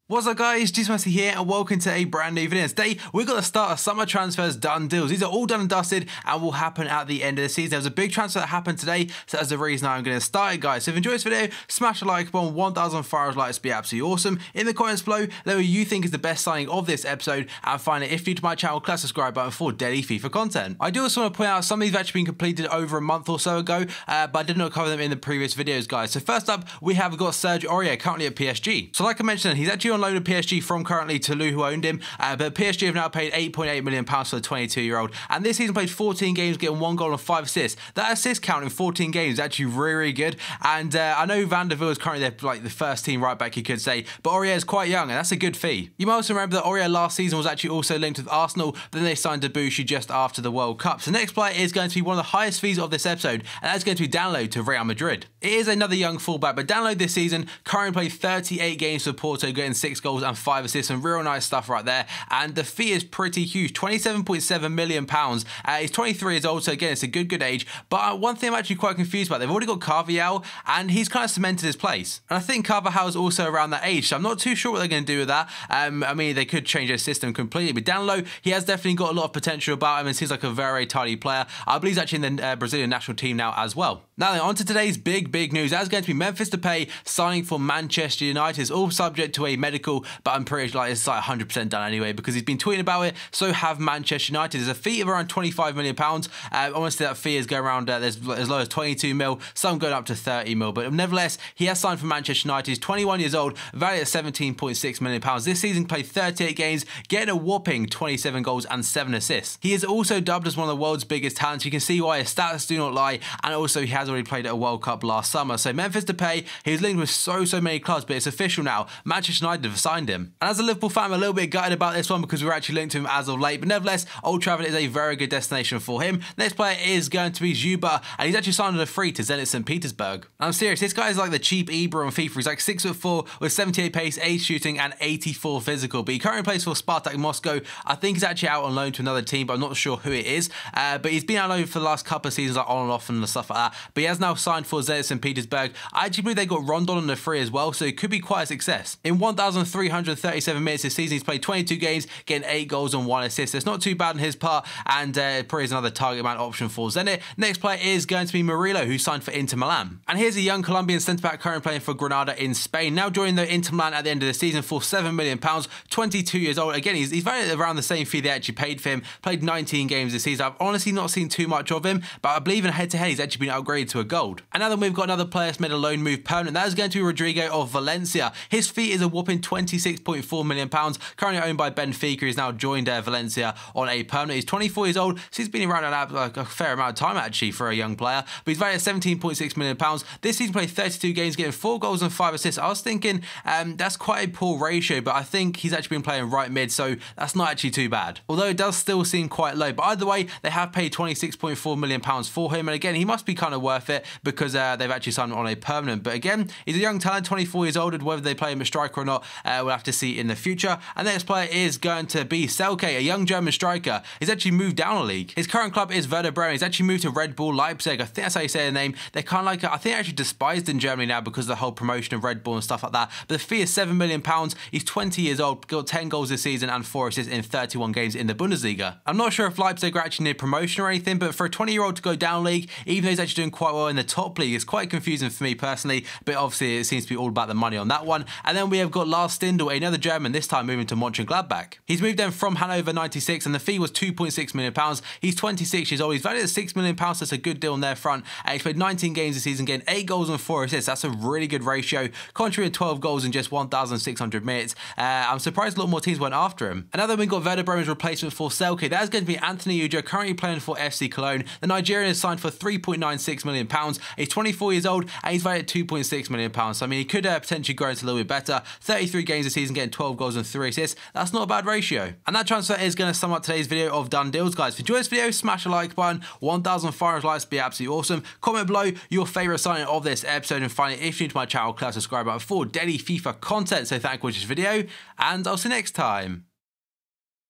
What's up guys, Messi here and welcome to a brand new video. Today we've got the start of summer transfers done deals. These are all done and dusted and will happen at the end of the season. There was a big transfer that happened today, so that's the reason I'm going to start it, guys. So if you enjoyed this video, smash the like button. 1,000 likes would be absolutely awesome. In the comments below, let me know who you think is the best signing of this episode, and finally, if you're new to my channel, click the subscribe button for daily FIFA content. I do also want to point out some of these have actually been completed over a month or so ago, but I did not cover them in the previous videos, guys. So first up, we have got Serge Aurier currently at PSG. So like I mentioned, he's actually on loan at PSG from currently Toulouse, who owned him, but PSG have now paid £8.8 million for the 22-year-old, and this season played 14 games, getting 1 goal and 5 assists. That assist count in 14 games is actually really, really good, and I know Van der Veel is currently the first team right back, you could say, but Aurier is quite young, and that's a good fee. You might also remember that Aurier last season was actually also linked with Arsenal, but then they signed Debussy just after the World Cup. So the next player is going to be one of the highest fees of this episode, and that's going to be Danilo to Real Madrid. It is another young fullback, but Danilo this season currently played 38 games for Porto, getting 6 goals and 5 assists, some real nice stuff right there, and the fee is pretty huge, £27.7 million. He's 23 years old, so again, it's a good age, but one thing I'm actually quite confused about, they've already got Carvajal, and he's kind of cemented his place, and I think Carvajal is also around that age, so I'm not too sure what they're going to do with that. I mean, they could change their system completely, but Danilo, he has definitely got a lot of potential about him, and seems like a very tidy player. I believe he's actually in the Brazilian national team now as well. Now then, on to today's big news. That's going to be Memphis DEPAY signing for Manchester United. It's all subject to a medical, but I'm pretty sure it's like 100% done anyway, because he's been tweeting about it. So have Manchester United. There's a fee of around £25 million. Honestly, that fee is going around there's as low as 22 mil, some going up to 30 mil. But nevertheless, he has signed for Manchester United. He's 21 years old, valued at £17.6 million. This season, played 38 games, getting a whopping 27 goals and 7 assists. He is also dubbed as one of the world's biggest talents. You can see why his stats do not lie, and also he has already played at a World Cup last summer. So Memphis DEPAY, he was linked with so many clubs, but it's official now. Manchester United have signed him. And as a Liverpool fan, I'm a little bit gutted about this one because we're actually linked to him as of late. But nevertheless, Old Trafford is a very good destination for him. Next player is going to be Zuba, and he's actually signed on a free to Zenit St. Petersburg. And I'm serious, this guy is like the cheap Ibra on FIFA. He's like 6'4" with 78 pace, 8 shooting, and 84 physical. But he currently plays for Spartak Moscow. I think he's actually out on loan to another team, but I'm not sure who it is. But he's been out on loan for the last couple of seasons, like on and off and stuff like that. But he has now signed for Zenit St. Petersburg. I actually believe they got Rondon on the free as well, so it could be quite a success. In 1,337 minutes this season, he's played 22 games, getting 8 goals and 1 assist. It's not too bad on his part, and probably is another target man option for Zenit. Next player is going to be Murillo, who signed for Inter Milan. And here's a young Colombian centre-back currently playing for Granada in Spain, now joining the Inter Milan at the end of the season for £7 million, 22 years old. Again, he's valued around the same fee they actually paid for him. Played 19 games this season. I've honestly not seen too much of him, but I believe in head-to-head he's actually been upgraded to a gold. And now then we've got another player that's made a loan move permanent. That is going to be Rodrigo of Valencia. His fee is a whopping £26.4 million, currently owned by Benfica. He's now joined Valencia on a permanent. He's 24 years old, so he's been around a fair amount of time actually for a young player, but he's valued at £17.6 million. This season played 32 games, getting 4 goals and 5 assists. I was thinking that's quite a poor ratio, but I think he's actually been playing right mid, so that's not actually too bad. Although it does still seem quite low, but either way, they have paid £26.4 million for him, and again, he must be kind of worth it because they've actually signed him on a permanent. But again, he's a young talent, 24 years old, and whether they play him a striker or not, we'll have to see in the future. And the next player is going to be Selke, a young German striker. He's actually moved down a league. His current club is Werder Bremen. He's actually moved to Red Bull Leipzig. I think that's how you say the name. They're kind of like, I think actually despised in Germany now because of the whole promotion of Red Bull and stuff like that. But the fee is £7 million. He's 20 years old, got 10 goals this season and 4 assists in 31 games in the Bundesliga. I'm not sure if Leipzig are actually near promotion or anything, but for a 20-year-old to go down league, even though he's actually doing quite well in the top league, it's quite confusing for me personally, but obviously it seems to be all about the money on that one. And then we have got Lars Stindl, another German, this time moving to Mönchengladbach. He's moved in from Hannover 96, and the fee was £2.6 million. He's 26 years old. He's valued at £6 million, so that's a good deal on their front. He's played 19 games this season, getting 8 goals and 4 assists. That's a really good ratio, contributing 12 goals in just 1,600 minutes. I'm surprised a lot more teams went after him. And now then we've got Werder Bremen's replacement for Selke. That is going to be Anthony Uja, currently playing for FC Cologne. The Nigerian is signed for £3.96 million. He's 24 years old, and he's valued at £2.6 million. So I mean, he could potentially grow into a little bit better. 33 games this season, getting 12 goals and 3 assists. That's not a bad ratio. And that transfer is going to sum up today's video of done deals, guys. If you enjoyed this video, smash the like button. 1,000 likes would be absolutely awesome. Comment below your favourite signing of this episode, and finally, if you're new to my channel, click the subscribe button for daily FIFA content. So thank you for watching this video, and I'll see you next time.